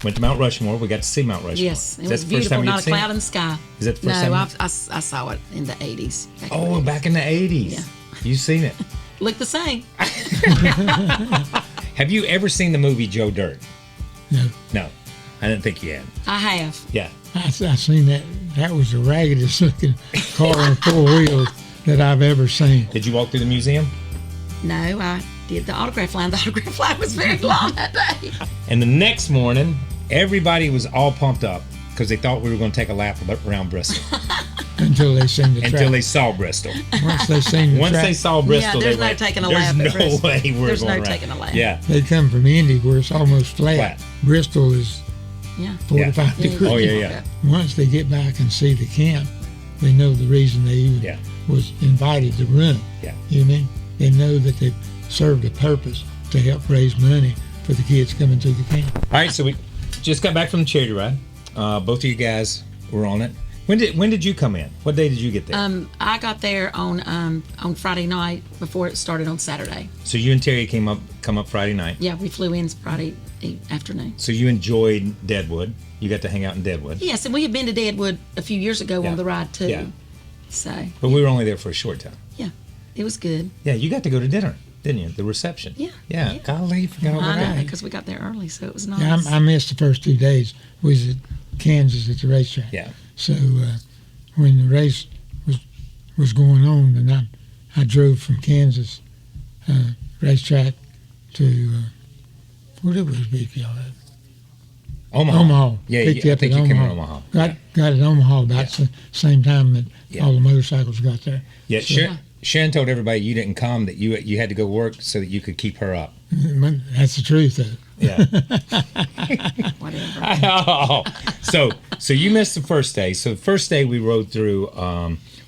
Went to Mount Rushmore. We got to see Mount Rushmore. Yes, it was beautiful. Not a cloud in the sky. Is that the first time? No, I saw it in the 80s. Back in the 80s. Yeah. You've seen it. Looked the same. Have you ever seen the movie Joe Dirt? No. No. I didn't think you had. I have. Yeah. I seen that. That was the raggedest looking car on 4 wheels that I've ever seen. Did you walk through the museum? No, I did the autograph line. The autograph line was very long that day. And the next morning, everybody was all pumped up because they thought we were going to take a lap around Bristol. Until they seen the track. Until they saw Bristol. Once they seen the Once track. they saw Bristol, there's they no went, taking a lap at there's no Bristol. way we're There's going no around. taking a lap. Yeah. They come from Indy where it's almost flat. Bristol is 45 degrees. Oh, yeah. Once they get back and see the camp, they know the reason they even was invited to run. Yeah. You know what I mean? They know that they've served a purpose to help raise money for the kids coming to the camp. All right, so we just got back from the charity ride. Both of you guys were on it. When did you come in? What day did you get there? I got there on Friday night before it started on Saturday. So you and Terry come up Friday night. Yeah, we flew in Friday afternoon. So you enjoyed Deadwood. You got to hang out in Deadwood. Yes, and we had been to Deadwood a few years ago on the ride too. Yeah. So. But we were only there for a short time. Yeah, it was good. Yeah, you got to go to dinner, didn't you? The reception. Yeah. Yeah. Golly, forgot all I about know, it. because we got there early, so it was nice. Yeah, I missed the first 2 days. We was at Kansas at the racetrack. Yeah. So when the race was going on, and I drove from Kansas racetrack to where did we pick y'all at? Omaha. Yeah, Picked you I up think at you came in Omaha. Omaha. Got at Omaha about the same time that all the motorcycles got there. Yeah, So, Sharon told everybody you didn't come, that you had to go work so that you could keep her up. That's the truth, though. Yeah. Whatever. Oh, so you missed the first day. So the first day we rode through,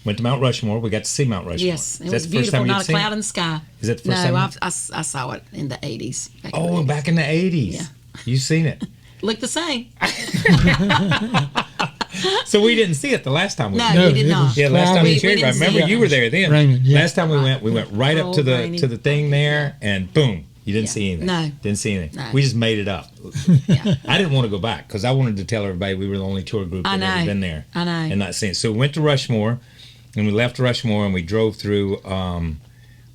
went to Mount Rushmore. We got to see Mount Rushmore. Yes, it Is that was the first beautiful. time you'd Not a seen cloud it? in the sky. Is that the first No, time? I saw it in the 80s. Back in the 80s. Yeah. You've seen it. Looked the same. So we didn't see it the last time we went. No, we it did was not. Yeah, last time we We cheered. didn't see Remember, it. you were there then. Raining, yeah. Last time we went right up to Rainy. the thing there, and boom, you didn't Yeah. see anything. No. Didn't see anything. No. We just made it up. Yeah. I didn't want to go back because I wanted to tell everybody we were the only tour group I that had ever know. been there. I know. And not seen it. So we went to Rushmore, and we left Rushmore, and we drove through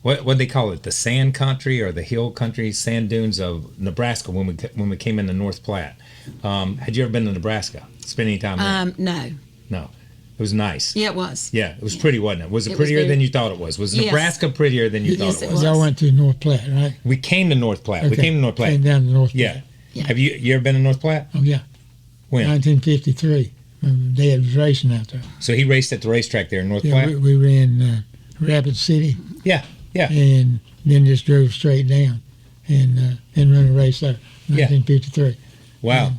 what they call it, the sand country or the hill country, sand dunes of Nebraska when we came into North Platte. Had you ever been to Nebraska? Spent any time there? No. No. It was nice. Yeah, it was. Yeah, it was pretty, wasn't it? Was it, It was prettier very- than you thought it was? Was Yes. Nebraska prettier than you Yes, thought it it was? was. Y'all went to North Platte, right? We came to North Platte. We Okay. came to North Platte. Came down to North Yeah. Platte. Yeah. Have you ever been to North Platte? Oh, yeah. When? 1953. Dad was racing out there. So he raced at the racetrack there in North Yeah, Platte? we ran Rapid City Yeah. and then just drove straight down and run a race there, 1953. Wow.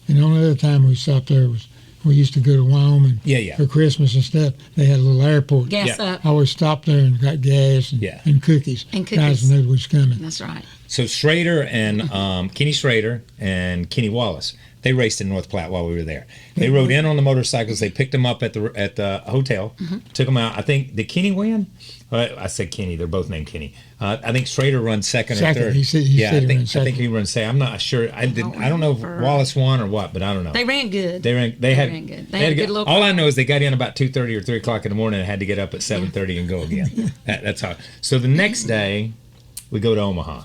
And the only other time we stopped there was we used to go to Wyoming Yeah. for Christmas and stuff. They had a little airport. Gas Yeah. up. I always stopped there and got gas and cookies. And Guys cookies. knew what was coming. That's right. So Schrader and Kenny Schrader and Kenny Wallace, they raced in North Platte while we were there. They rode in on the motorcycles. They picked them up at the hotel, took them out. I think, did Kenny win? I said Kenny. They're both named Kenny. I think Schrader runs second or Second. third. He said yeah, he I ran second. think he runs second. I'm not sure. I don't know if Wallace won or what, but I don't know. They ran good. They ran good. They ran good. They had a good little all I crowd. know is they got in about 2:30 or 3 o'clock in the morning and had to get up at 7:30 and go again. That's how. So the next day, we go to Omaha.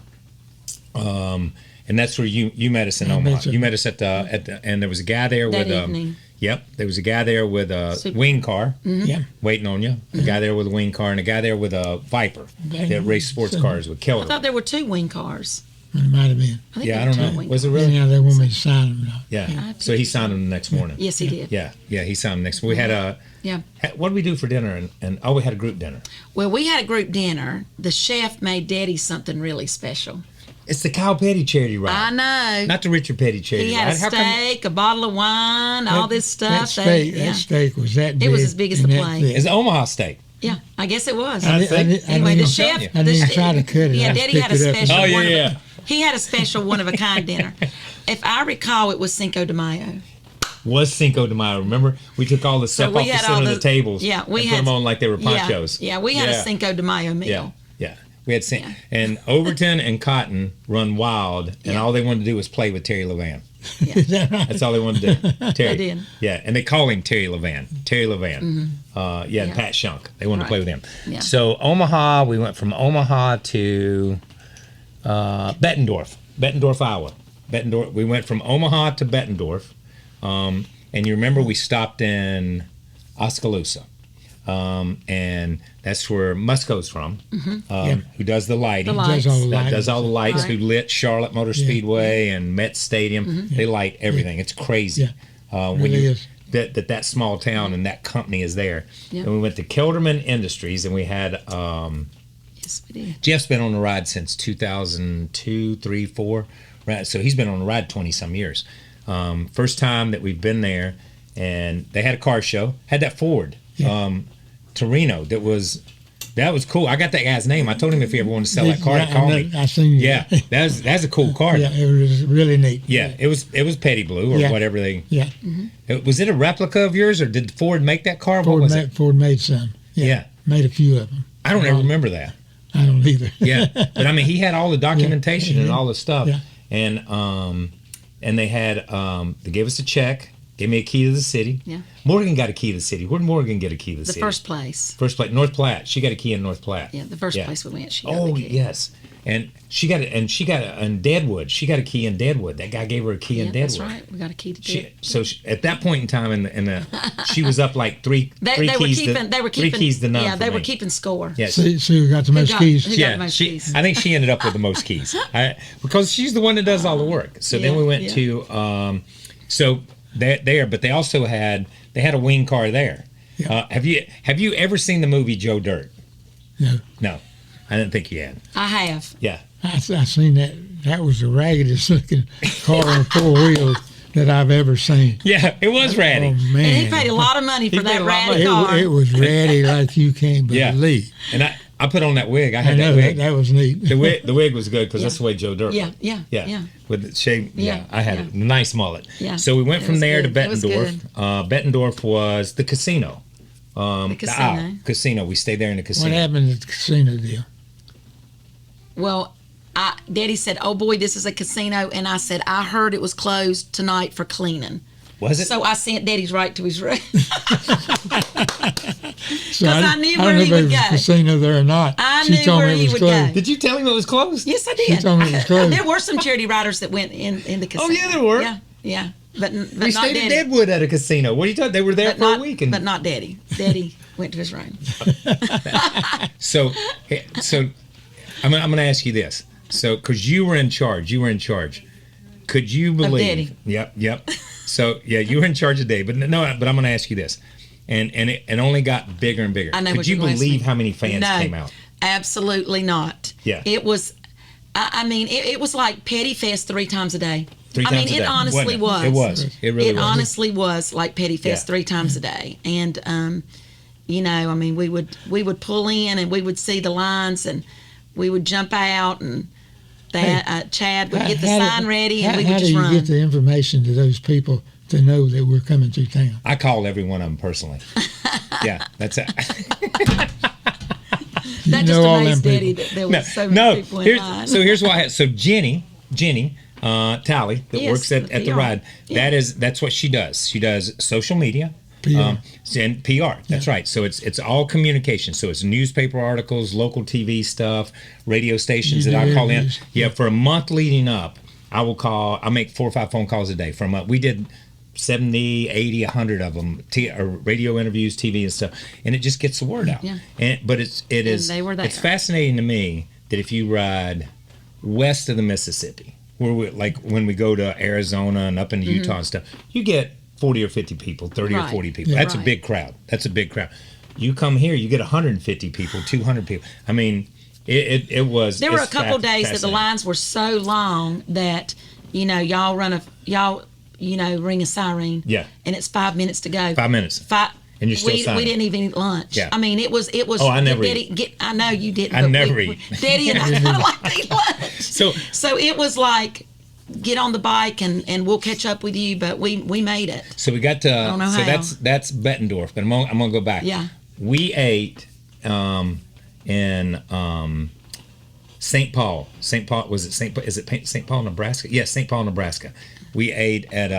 And that's where you met us in Omaha. You met us at the and there was a guy there That with evening. Yep, there was a guy there with a Super- wing car Yeah. waiting on you. A guy there with a wing car and a guy there with a Viper that raced sports cars with I killer. thought there were 2 wing cars. It might have been. I think Yeah, I there were don't 2 know. wing Was it cars. really? Yeah, they want me to sign them. Yeah. I So he signed them the next morning. Yes, he did. Yeah, he signed them next. We had a. Yeah. What did we do for dinner? And we had a group dinner. Well, we had a group dinner. The chef made Daddy something really special. It's the Kyle Petty charity ride. I know. Not the Richard Petty charity He had ride. a How come- steak, a bottle of wine, all this stuff. That steak was that big. It was as big as and the that plate. thick. It's Omaha steak. Yeah, I guess it was. I Anyway, the chef. I didn't try to cut it. Yeah, I Daddy had a picked it up. special. Oh, yeah, one of a- yeah. He had a special one of a kind dinner. If I recall, it was Cinco de Mayo. Was Cinco de Mayo. Remember? We took all the stuff we off the had center all of the tables yeah, we and had put them on like they were ponchos. Yeah, we had a Cinco de Mayo meal. Yeah, yeah. We had and Overton and Cotton run wild, and all they wanted to do was play with Terry Levan. Yeah. That's all they wanted to do. Terry. They did. Yeah, and they call him Terry Levan. Terry Levan. Mm-hmm. And Pat Shunk. They wanted to play with him. Yeah. So Omaha, we went from Omaha to Bettendorf, Iowa. We went from Omaha to Bettendorf. And you remember we stopped in Oskaloosa. And that's where Musco's from, who does the lighting. Does all the lights, who lit Charlotte Motor Speedway and Met Stadium. They light everything. It's crazy. That small town and that company is there. And we went to Kelderman Industries, and we had Yes, we did. Jeff's been on the ride since 2002, 3, 4. Right, so he's been on the ride 20-some years. First time that we've been there, and they had a car show. Had that Ford. Torino that was cool. I got that guy's name. I told him if he ever wanted to sell that car, to call me. I seen you. Yeah, that's a cool car. Yeah, it was really neat. Yeah, it was Petty Blue or whatever they. Yeah. Was it a replica of yours, or did Ford make that car? Ford made some. Yeah, made a few of them. I don't ever remember that. I don't either. Yeah, but I mean, he had all the documentation and all the stuff, and they had they gave us a check. Gave me a key to the city. Yeah. Morgan got a key to the city. Where did Morgan get a key to the city? The first place. North Platte. She got a key in North Platte. Yeah, the first place we went, she got the key. Yes. And she got it in Deadwood. She got a key in Deadwood. That guy gave her a key in Deadwood. That's right. We got a key to Deadwood. So at that point in time, she was up like three keys to none. Yeah, they were keeping score. Yes. So who got the most keys? Who got the most keys? I think she ended up with the most keys. Because she's the one that does all the work. So then we went to there, but they also had a wing car there. Yeah. Have you ever seen the movie Joe Dirt? No, I didn't think you had. I have. Yeah, I seen that. That was the raggedest looking car on 4 wheels that I've ever seen. Yeah, it was ratty. Oh man, and he paid a lot of money for that ratty car. It was ratty like you can't believe. And I put on that wig. I had that wig. That was neat. The wig was good because that's the way Joe Dirt. Yeah. With the shape. Yeah, I had a nice mullet. Yeah. So we went from there to Bettendorf. Bettendorf was the casino. The casino. Casino. We stayed there in the casino. What happened at the casino deal? Well, Daddy said, "Oh boy, this is a casino," and I said, "I heard it was closed tonight for cleaning." Was it? So I sent Daddy's right to his room. So I knew where he would go. I don't know if it was a casino there or not. I knew where he would go. Did you tell him it was closed? Yes, I did. She told me it was closed. There were some charity riders that went in the casino. Oh, yeah, there were. Yeah. But we not stayed Daddy. in Deadwood at a casino. What are you talking? They were there for a week. But not Daddy. Daddy went to his room. So I'm going to ask you this. So, because you were in charge. Could you believe? Of Daddy. Yep. So, you were in charge of Daddy. But I'm going to ask you this. And it only got bigger and bigger. I know. Could you believe how many fans came out? Absolutely not. Yeah. It was, I mean, it was like Petty Fest 3 times a day. It honestly was. It was. It really was. It honestly was like Petty Fest 3 times a day. And, I mean, we would pull in and we would see the lines and we would jump out and Chad would get the sign ready and we would just run. How do you get the information to those people to know that we're coming through town? I called every one of them personally. Yeah, that's it. That just amazed Daddy that there was so many people in line. So here's what I had. So Jenny Talley that works at the ride. Yeah. That's what she does. She does social media. PR. And PR. That's right. So it's all communication. So it's newspaper articles, local TV stuff, radio stations that I call in. Yeah, for a month leading up, I make 4 or 5 phone calls a day. We did 70, 80, 100 of them, radio interviews, TV and stuff, and it just gets the word out. Yeah. But it's fascinating to me that if you ride west of the Mississippi, like when we go to Arizona and up into Utah and stuff, you get 40 or 50 people, 30 or 40 people. That's a big crowd. You come here, you get 150 people, 200 people. I mean, it was. There were a couple days that the lines were so long that y'all ring a siren. Yeah. And it's 5 minutes to go. 5 minutes. And you're still signing. We didn't even eat lunch. Yeah. I mean, it was. Oh, I never eat. I know you didn't. I never eat. Daddy and I kind of like to eat lunch. So it was like, get on the bike and we'll catch up with you. But we made it. So we got to. I don't know how. That's Bettendorf. But I'm gonna go back. Yeah. We ate in St. Paul. Was it St. Paul? Is it St. Paul, Nebraska? Yes, St. Paul, Nebraska. We ate at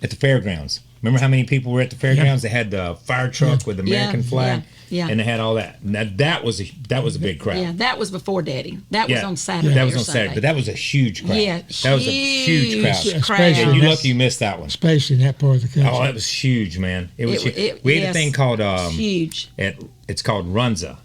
the fairgrounds. Remember how many people were at the fairgrounds? They had the fire truck with the American flag, and they had all that. Now that was a big crowd. Yeah, that was before Daddy. That was on Saturday. That was or on Sunday. Saturday, but that was a huge crowd. Yeah, that was a huge crowd. crowd. You lucky you missed that one. Especially in that part of the country. Oh, it was huge, man. It was huge. We had a thing called huge. It's called Runza.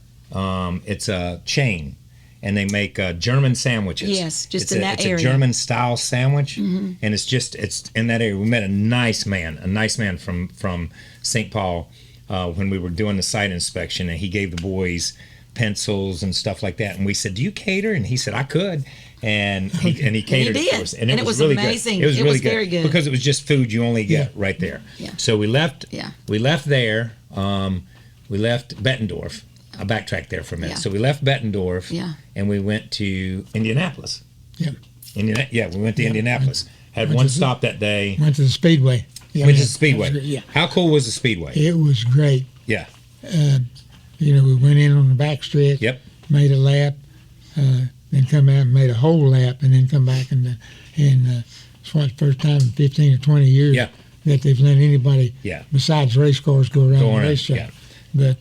It's a chain, and they make German sandwiches. Yes, just in that it's area. It's a German style sandwich, and it's in that area. We met a nice man from St. Paul when we were doing the site inspection, and he gave the boys pencils and stuff like that. And we said, "Do you cater?" And he said, "I could." And he catered did. for us, And it was really amazing. good. It was really good. very good because it was just food you only get right there. Yeah. So we left. Yeah. We left there. We left Bettendorf. I backtracked there for a minute. Yeah. So we left Bettendorf. Yeah. And we went to Indianapolis. Yeah. We went to Indianapolis. Had one stop that day. Went to the Speedway. Yeah, Went to the Speedway. Yeah. How cool was the Speedway? It was great. Yeah. We went in on the back stretch. Yep. Made a lap, then come out and made a whole lap, and then come back and it's the first time in 15 or 20 years that they've let anybody besides race cars go around the racetrack. Yeah. But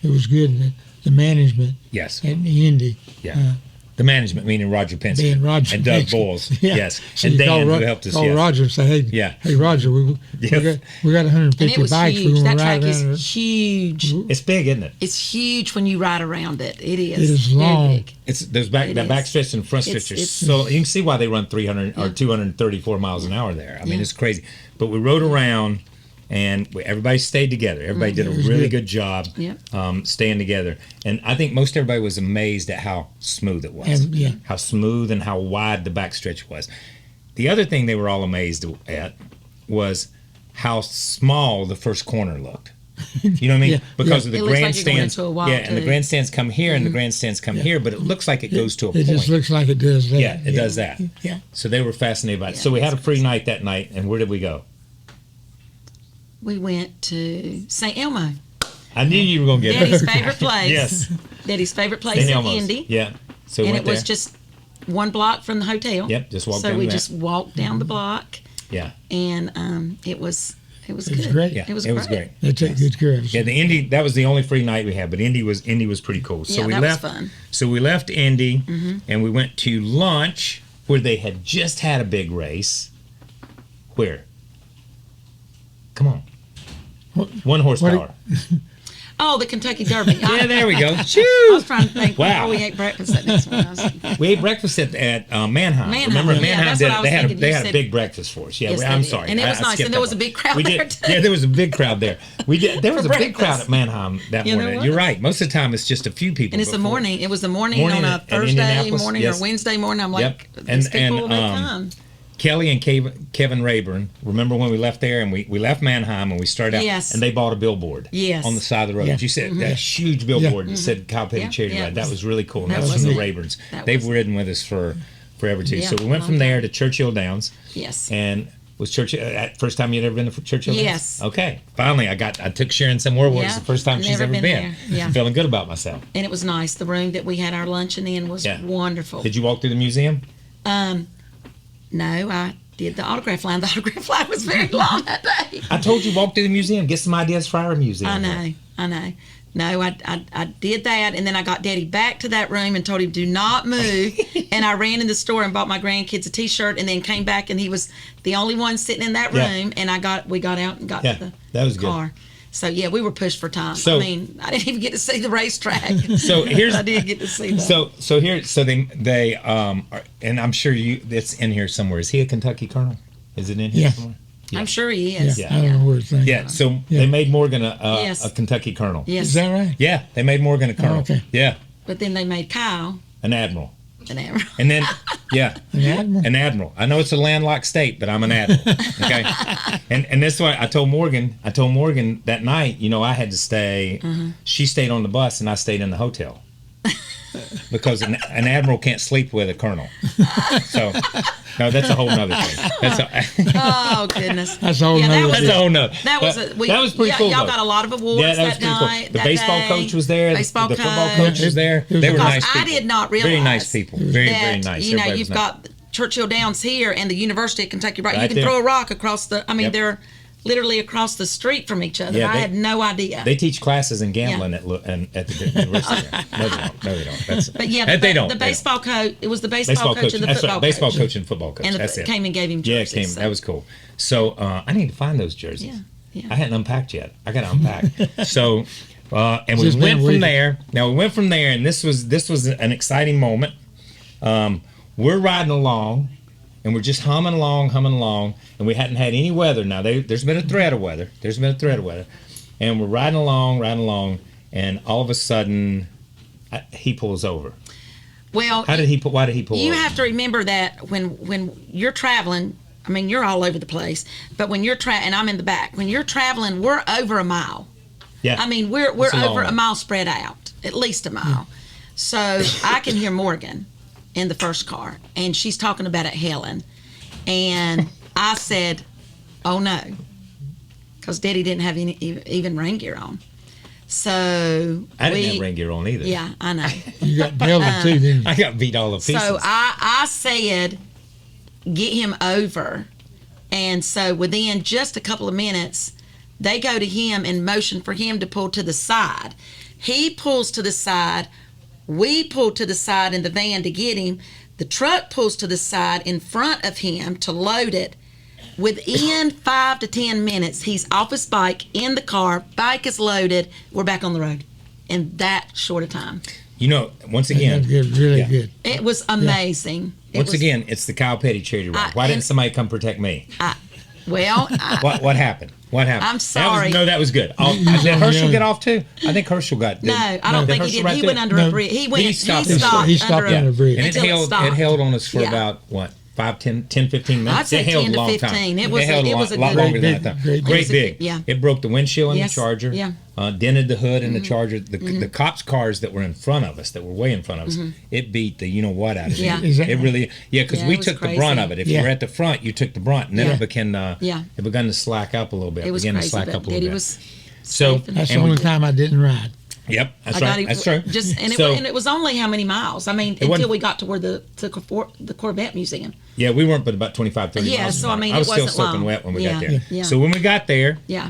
it was good. The management Yes. at the Indy. Yeah. The management, meaning Roger Penske And Roger and Doug Penske. Bowles. Yeah. Yes. So And you Dan, call who helped us. Call Yes. Roger and say, hey Roger, we got And 150 it was bikes. We huge. want That to track ride around it. is huge. It's big, isn't it? It's huge when you ride around it. It is. It is very long. big. That is. back stretch and front stretch are so you can see why they run 300 or 234 miles an hour there. I mean, it's crazy. But we rode around and everybody stayed together. Everybody did a really good job staying together. And I think most everybody was amazed at how smooth it was. How smooth and how wide the backstretch was. The other thing they were all amazed at was how small the first corner looked. You know what I mean? Because of the It looks like you're going grandstands. into a wall, and the too. grandstands come here and the grandstands come here, but it looks like it goes to a It point. just looks like it does that. Yeah, it does that. Yeah. So they were fascinated by it. So we had a free night that night, and where did we go? We went to St. Elmo. I knew you were going to get Daddy's it. favorite place. Yes. Daddy's favorite place St. in Elmo's. Indy. Yeah. So we And went it was there. just one block from the hotel. Yep, just walked so down we that. just walked down the block, Yeah. and it was good. great. Yeah. It was great. They take good care of us. Yeah, the Indy, that was the only free night we had, but Indy was pretty cool. So Yeah, we that was left fun. So we left Indy and we went to lunch where they had just had a big race. Where? Come on. 1 horsepower. Oh, the Kentucky Derby. Yeah, there we go. I was trying to think. Wow. Oh, we ate breakfast that next one. We ate breakfast at Mannheim. Mannheim, Remember, yeah, Mannheim that's did what I was they had thinking. You a said- big breakfast for us. Yeah, Yes, they I'm did. sorry. And it was I nice, skipped and there that was a part. big crowd We there, did, too. Yeah, there was a big crowd there. There was a For big crowd breakfast. at Mannheim that You know morning. what? You're right. Most of the time it's just a few people. And it's the before. morning. It was the morning Morning on a at Thursday Indianapolis, morning yes. or Wednesday morning. I'm like, Yep. these And- people, and, they come. Kelly and Kevin Rayburn, remember when we left there and we left Mannheim and we started out Yes. and they bought a billboard Yes. on the side of the road. Yeah. You said that huge billboard that said Kyle Petty Charity Yeah, Ride. That was really cool. And that that was was from the it. Rayburns. That They've was ridden with us for forever too. Yeah, So we went long from there time. to Churchill Downs. Yes. And was Churchill first time you'd ever been to Churchill Downs? Yes. Okay. Finally, I took Sharon somewhere where it was Yeah, the first time she's never ever been been. there. Yeah. Feeling good about myself. And it was nice. The room that we had our luncheon in was Yeah. wonderful. Did you walk through the museum? No, I did the autograph line. The autograph line was very long that day. I told you walk through the museum. Get some ideas for our museum. I know. No, I did that, and then I got Daddy back to that room and told him, do not move. And I ran in the store and bought my grandkids a T-shirt, and then came back, and he was the only one sitting in that Yeah. room. And we got out and got Yeah, to the that was good. car. So yeah, we were pushed for time. So- I mean, I didn't even get to see the racetrack. So here's I did get to see that. So they are, and I'm sure it's in here somewhere. Is he a Kentucky Colonel? Is it in here Yeah. somewhere? Yeah. I'm sure he is. I don't know where it's at. Yeah. So they made Morgan Yes. a Kentucky Colonel. Yes. Is that right? Yeah, they made Morgan a Colonel. okay. Yeah, But then they made Kyle an admiral. an admiral. And then An admiral? an admiral. I know it's a landlocked state, but I'm an admiral. Okay. And that's why I told Morgan that night. I had to stay. She stayed on the bus, and I stayed in the hotel. because an admiral can't sleep with a colonel. So, no, that's a whole nother thing. Oh goodness. That's a whole Yeah, nother that was That's a whole nother. That was that was pretty cool. Y'all though. got a lot of awards Yeah, that was that pretty cool. night. The baseball coach was there. Baseball the football coach was there. It was They were Because nice people. I did not realize Very nice people. Very, that, very nice. You know, Everybody you've was nice. got Churchill Downs here and the University of Kentucky. Right, you Right can there. throw a rock across the. I mean, Yep. they're literally across the street from each other. Yeah, I had no idea. They teach classes in gambling at the university. No, they don't. That's, but yeah, they don't. The They baseball coach. It was the don't. baseball coach and the That's football right. Baseball coach. coach and football coach. And That's it. came and gave him Yeah, jerseys. it came. so- That was cool. So I need to find those jerseys. Yeah, yeah. I hadn't unpacked yet. I got to unpack. So and we Just been went from waiting. there. Now we went from there, and this was an exciting moment. We're riding along, and we're just humming along, and we hadn't had any weather. Now there's been a threat of weather. And we're riding along, and all of a sudden, he pulls over. Well, Why did he pull you over? have to remember that when you're traveling, I mean, you're all over the place. But when you're and I'm in the back. When you're traveling, we're over a mile. Yeah. I mean, we're It's a long over a one. mile spread out, at least a mile. So I can hear Morgan in the first car, and she's talking about it, Helen. And I said, "Oh no," because Daddy didn't have any even rain gear on. So I didn't have rain gear on either. Yeah, I know. You got belted too, didn't you? I got beat all to pieces. So I said, get him over. And so within just a couple of minutes, they go to him and motion for him to pull to the side. He pulls to the side. We pull to the side in the van to get him. The truck pulls to the side in front of him to load it. Within 5 to 10 minutes, he's off his bike, in the car, bike is loaded, we're back on the road in that short a time. You know, once That's again, good, really Yeah. good. It was amazing. once again, it's the Kyle Petty charity ride. Why and- didn't somebody come protect me? Well, What happened? What happened? I'm sorry. That was good. Did Herschel get off too? I think Herschel got. no, I don't think he Herschel did. right He there? went under No. a bridge. He stopped He stopped under under a bridge. And it until held stopped. on us for Yeah. about what? 5, 10, 15 minutes. I'd say it held 10 to a long 15. time. It was held a- a it lot, was a lot good- longer than Great that. big- Great it was a big. good- yeah. It broke the windshield in Yes, the Charger. yeah. Dented the hood in the Charger. The cops' cars that were in front of us, that were way in front of us, it beat the you know what out of Yeah. it. Is that It really, because Yeah, we it was took the brunt crazy. of it. If Yeah. you were at the front, you took the brunt, and then Yeah. it began. Yeah. It began to slack up a little bit. It was began crazy, to slack but up a little Daddy bit. was So safe and- That's the and we- only time I didn't ride. Yep, that's I got right. him- That's true. And it was only how many miles? I mean, until wasn't- we got to where the Corvette Museum. Yeah, we weren't but about 25, 30 Yeah, miles. so, an I hour. mean, I was it still wasn't soaking long. wet when we Yeah, got there. yeah. So when we got there, Yeah.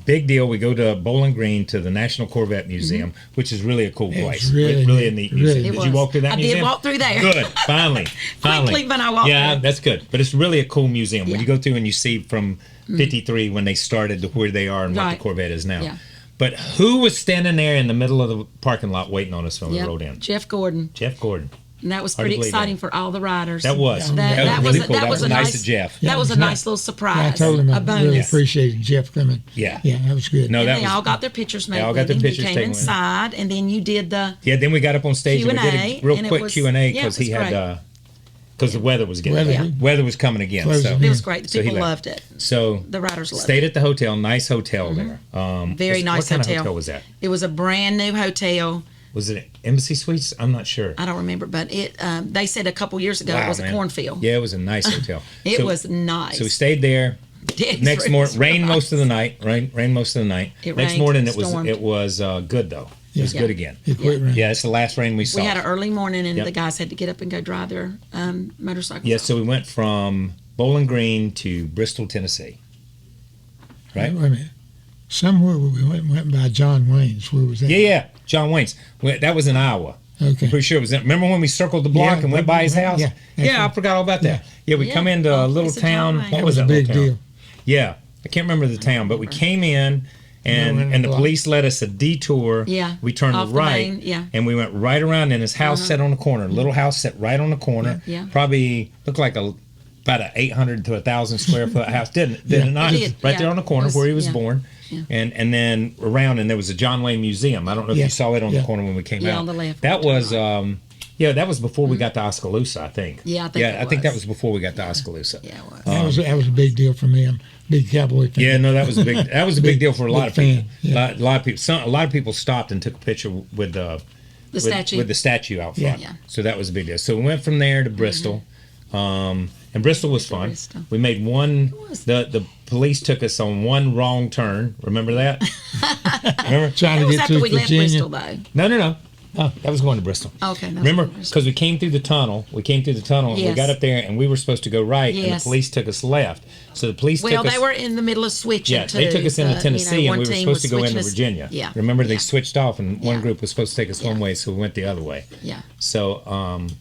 big deal. We go to Bowling Green to the National Corvette Museum, which is really a cool place. really really a neat. neat Really. museum. It Did was. you walk through that I did museum? walk through there. Good. Finally. Quickly, but I walked Yeah, through. that's good. But it's really a cool museum. When Yeah. you go through and you see from 53 when they started to where they are and what the Right. Corvette is now. Yeah. But who was standing there in the middle of the parking lot waiting on us when we Yep. rode in? Jeff Gordon. Jeff Gordon. And that was Hard to pretty believe exciting that. for all the riders. That was. That really was cool. that was a nice nice of Jeff. That was a Yeah. nice little surprise. I told him I a bonus. really appreciated Jeff coming. Yeah. Yeah, that was good. No, And that they was. all got their pictures made. all got with their him. pictures He came taken with him. inside, and then you did the. Yeah, then we got up on stage and we did Q&A, a real and it quick was- Q&A yeah, because it he was had because the weather was getting Weather. weather was coming again. Closing So in. It was great. The So he people left. loved it. so The riders loved stayed it. at the hotel, nice hotel there. Very nice What kind hotel. of hotel was that? It was a brand new hotel. Was it Embassy Suites? I'm not sure. I don't remember, but it. They said a couple years ago it Wow, was a man. cornfield. Yeah, it was a nice hotel. It So- was nice. So we stayed there. Daddy's Next room morning, was rained nice. most of the night. Rain most of the night. It Next rained, morning, stormed. it was good though. It was Yeah. good again. It quit raining. Yeah, it's the last rain we saw. We had an early morning, and Yep. the guys had to get up and go drive their motorcycles. Yeah, so we went from Bowling Green to Bristol, Tennessee. Right? Wait a minute. Somewhere we went by John Wayne's. Where was that? Yeah. John Wayne's. That was in Iowa. Okay. I'm pretty sure it was. Remember when we circled the block Yeah, and went by his house? yeah, Yeah, I forgot all about that. Yeah, we Yeah. come into a Oh, little it's a John town. Wayne. What That was was a that big little town? deal. Yeah, I can't remember the town, but we came in and the block. police let us a detour. Yeah, We turned off the right. main, yeah. And we went right around, and his house sat on the corner. Little house sat right on the corner. Yeah. Probably looked like about a 800 to 1,000 square foot house. Did it not? It did, Right yeah. there on the corner It was- where he was yeah. born. Yeah. And then around, and there was a John Wayne Museum. I don't know if Yeah. you saw it on the Yeah. corner when we came Yeah, out. on the left. That was that was before we got to Oskaloosa, I think. Yeah, I think it I think that was. was before we got to Oskaloosa. Yeah, it was. That was a big deal for me. I'm a big Cowboy fan. Yeah, no, that was a big deal for a lot big of people. fan, yeah. A lot of people. A lot of people stopped and took a picture with statue. with the statue out front. Yeah. So that was a big deal. So we went from there to Bristol, and Bristol was fun. Bristol. We made one. The police took us on one wrong turn. Remember that? Remember? Trying That to was get after through we left Virginia. Bristol, though. No. Oh, that was going to Bristol. Okay. that was Remember, Bristol. because we came through the tunnel. And we Yes. got up there, and we were supposed to go right, and the Yes. police took us left. So the police Well, took us. they were in the middle of switching. Yeah, they took us into Tennessee, and we were supposed to go into Virginia. Yeah. Remember, they Yeah. switched off, and one Yeah. group was supposed to take us one way, so we went the other way. Yeah. So,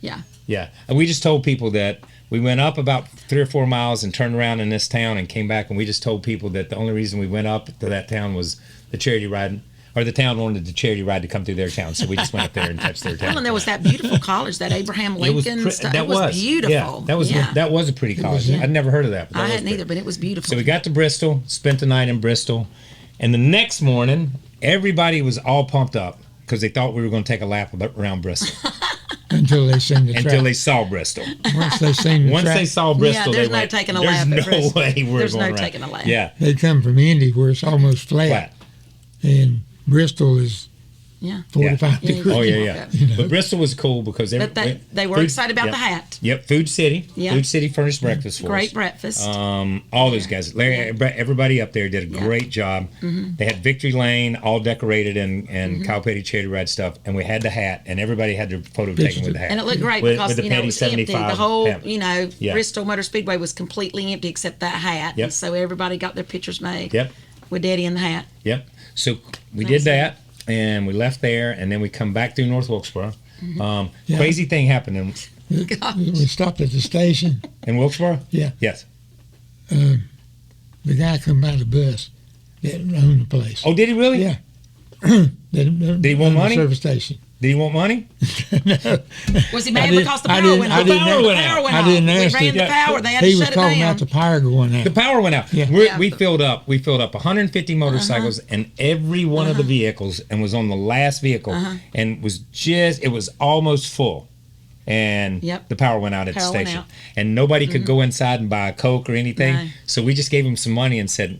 Yeah. yeah, and we just told people that we went up about 3 or 4 miles and turned around in this town and came back, and we just told people that the only reason we went up to that town was the charity ride, or the town wanted the charity ride to come through their town, so we just went up there and touched their town. Well, and there was that beautiful college, that Abraham It was Lincoln stuff. that It was beautiful. Yeah, that was a pretty college. yeah. I'd never heard of that. But that I was hadn't pretty. either, but it was beautiful. So we got to Bristol, spent the night in Bristol, and the next morning, everybody was all pumped up because they thought we were going to take a lap around Bristol Until they seen the until track. they saw Bristol. Once they seen the Once track, they saw Bristol, there's they no went, taking a there's lap at no Bristol. way we're There's going no around. taking a lap. Yeah, they come from Indy where it's almost flat, flat. and Bristol is Yeah. 45 Yeah. degrees. Oh yeah. Okay. You know. But Bristol was cool because But they were excited about the hat. Yep, Food City. Yeah. Food City furnished breakfast for us. Great breakfast. All those guys, Larry, everybody up there did a great job. They had Victory Lane all decorated and Kyle Petty charity ride stuff, and we had the hat, and everybody had their photo taken with the hat. And it looked great With- because with the you know, it Petty was empty. The 75 whole, hat. Yeah. Bristol Motor Speedway was completely empty except that hat. Yep. And so everybody got their pictures made. Yep. With Daddy in the hat. Yep. So we That did was that, and we left there, and then we come back through North Wilkesboro. Yeah. Crazy thing happened We stopped at the station. in Wilkesboro. Yeah. Yes. The guy come by the bus that owned the place. Oh, did he really? Yeah. Did he want money? Service station. Did he want money? Was he I mad didn't- because the I power didn't- went I off? didn't- The power went I off. didn't We ask ran it. the power. They had He to was shut it talking down. about the power going out. The power went out. Yeah. We filled up. We filled up 150 motorcycles and every one of the vehicles, and was on the last vehicle, and it was almost full. And Yep. the power went out at the Power went station, out. and nobody could go inside and buy a Coke or anything. No. So we just gave him some money and said,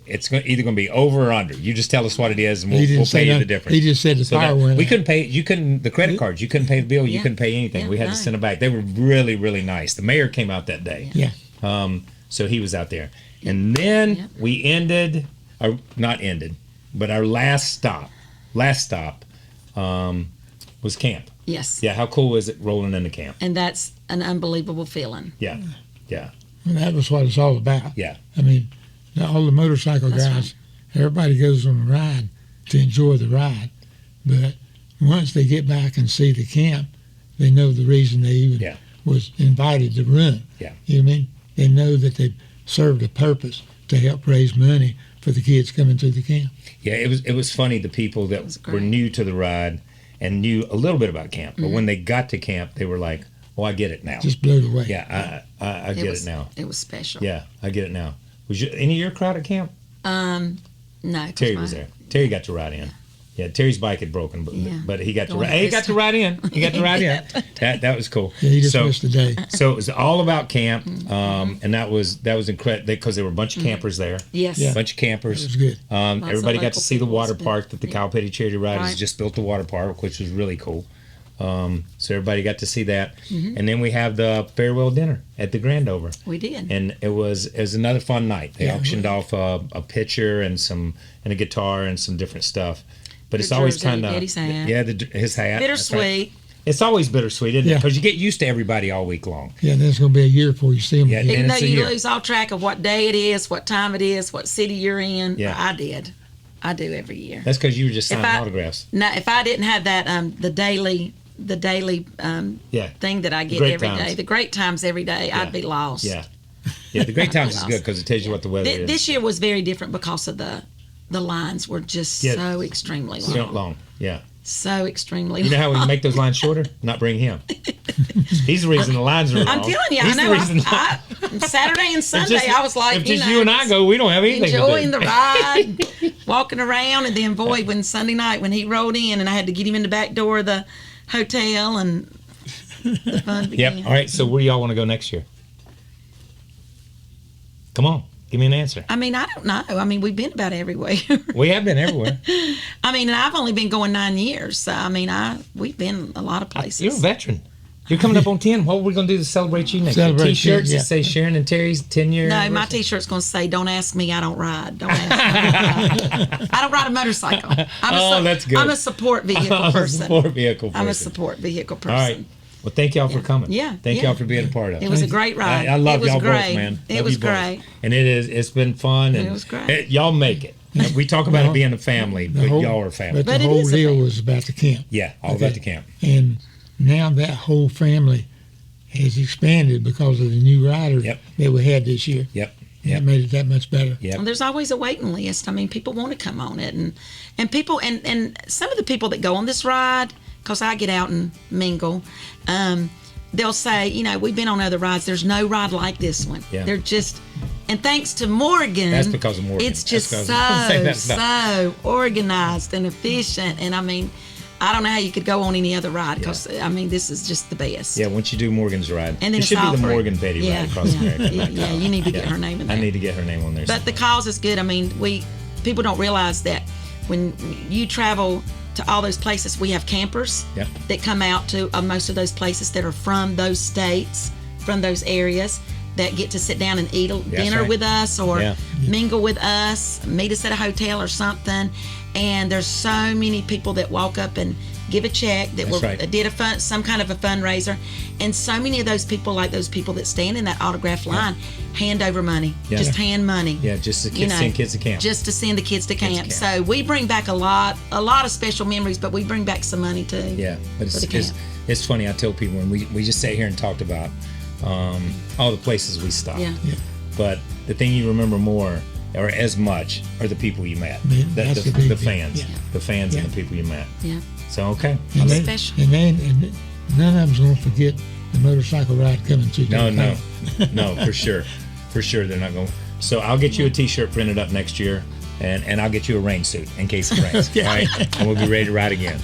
"It's either going to be over or under. You just tell us what it is, and He didn't we'll say pay you the nothing. difference." He just said the So power that- went we out. couldn't pay. You couldn't the credit cards. You couldn't pay the bill. You Yeah. couldn't pay anything. Yeah, we had no. to send it back. They were really, really nice. The mayor came out that day. Yeah. So he was out there. And then Yep. we ended, or not ended, but our last stop was camp. Yes. Yeah, how cool is it rolling into camp? And that's an unbelievable feeling. Yeah, yeah, And that was what it's all about. yeah. I mean, all the motorcycle That's guys, everybody goes on a ride to enjoy the ride. But once they get back and see the camp, they know the reason they even Yeah. was invited to run. Yeah. You know what I mean? They know that they served a purpose to help raise money for the kids coming through the camp. Yeah, it was funny, the people that was were great. new to the ride and knew a little bit about camp. But when they got to camp, they were like, "Oh, I get it now." Just blew it away. Yeah, I get was, it now. It was special. Yeah, I get it now. Was any of your crowd at camp? No. 'cause Terry was there. Terry got to ride in. Yeah, Terry's bike had broken, Yeah. but he got to Going ride. He to got to ride in. He got to ride in. That was cool. Yeah, he just so, missed the day. so it was all about camp, and that was incredible because there were a bunch of campers there. Yes. A bunch of campers. It was good. of Everybody got local to see the people. water It's been- park that the Kyle Petty Charity Riders Right. just built the water park, which was really cool. So everybody got to see that, and then we have the farewell dinner at the Grandover, We did. and it was another fun night. They Yeah. auctioned off a pitcher and a guitar and some different stuff. But it's The always jersey, kind of Eddie's hat. his hat. That's right. Bittersweet. It's always bittersweet, isn't it? Yeah. Because you get used to everybody all week long. Yeah, then it's going to be a year before you see them Yeah, again. Even And though it's a you year. lose all track of what day it is, what time it is, what city you're in. Yeah. I did. I do every year. That's because you were just If signing I- autographs. Now, if I didn't have that, the daily Yeah, thing that I get Great every day, Times. the great times every day, Yeah. I'd be lost. yeah, yeah. The Great Times is good because it tells you what the weather is. This year was very different because of the lines were just Yeah. so extremely long. So long. Yeah. So extremely You know long. how we make those lines shorter? Not bring him. He's the reason the lines are long. I'm telling you, He's I the reason know. Saturday and If Sunday, just- I was like, if just you and I go, we don't have anything enjoying to the do. ride, walking around, and then boy, when Sunday night when he rolled in and I had to get him in the back door of the hotel and the fun began. Yep. All right. So where do y'all want to go next year? Come on. Give me an answer. I mean, I don't know. I mean, we've been about everywhere. We have been everywhere. I mean, and I've only been going 9 years. So, I mean, we've been a lot of places. You're a veteran. You're coming up on 10. What are we going to do to celebrate you next year? Celebrate T-shirts you, that say Sharon and Terry's 10-year No, my anniversary? T-shirt's going to say, "Don't ask me, I don't ride." Don't ask me. I don't ride. I don't ride a motorcycle. That's good. I'm a support vehicle person. Support vehicle person. I'm a support vehicle person. All right. Well, thank y'all for coming. Yeah, Thank yeah. y'all for being a part of it. It was a great ride. I love It was y'all great. both, man. It Love was you both. great. And it's been fun. And It was great. y'all make it. We talk about it being a family, but y'all are a family. But But the it whole is a deal family. was about the camp. Yeah, all Okay. about the camp. And now that whole family has expanded because of the new rider Yep. that we had this year. Yep. That Yep. made it that much better. Yep. Well, there's always a waiting list. I mean, people want to come on it, and people and some of the people that go on this ride, because I get out and mingle, they'll say, we've been on other rides. There's no ride like this one. Yeah. They're just, and thanks to Morgan, That's because of Morgan. It's just That's because- I was saying that so organized and efficient. And I mean, I don't know how you could go on any other ride because I mean, this is just the best. Yeah, once you do Morgan's ride, And then it it's should be all the free. Morgan Betty Yeah, ride across yeah. America. Yeah, you need to get her name in there. I need to get her name on there. But the cause is good. I mean, people don't realize that when you travel to all those places, we have campers Yep. that come out to most of those places that are from those states, from those areas, that get to sit down and eat dinner right. with us or Yeah. mingle with us, meet us at a hotel or something. And there's so many people that walk up and give a check that That's right. did some kind of a fundraiser, and so many of those people, like those people that stand in that autograph line, hand over money, Yeah. just hand money. Yeah, just to send kids to camp. Just to send the kids to camp. camp. So we bring back a lot of special memories, but we bring back some money too. Yeah, but for the camp. it's funny. I tell people when we just sat here and talked about all the places we stopped. Yeah. But the thing you remember more, or as much, are the people you met. Yeah, that's the big the thing. fans, Yeah. the fans, and Yeah. the people you met. Yeah. So okay. And That's special. And none of them's going to forget the motorcycle ride coming to No, their town. no, for sure they're not going. So I'll get you a T-shirt printed up next year, and I'll get you a rain suit in case it rains. All right, and we'll be ready to ride again.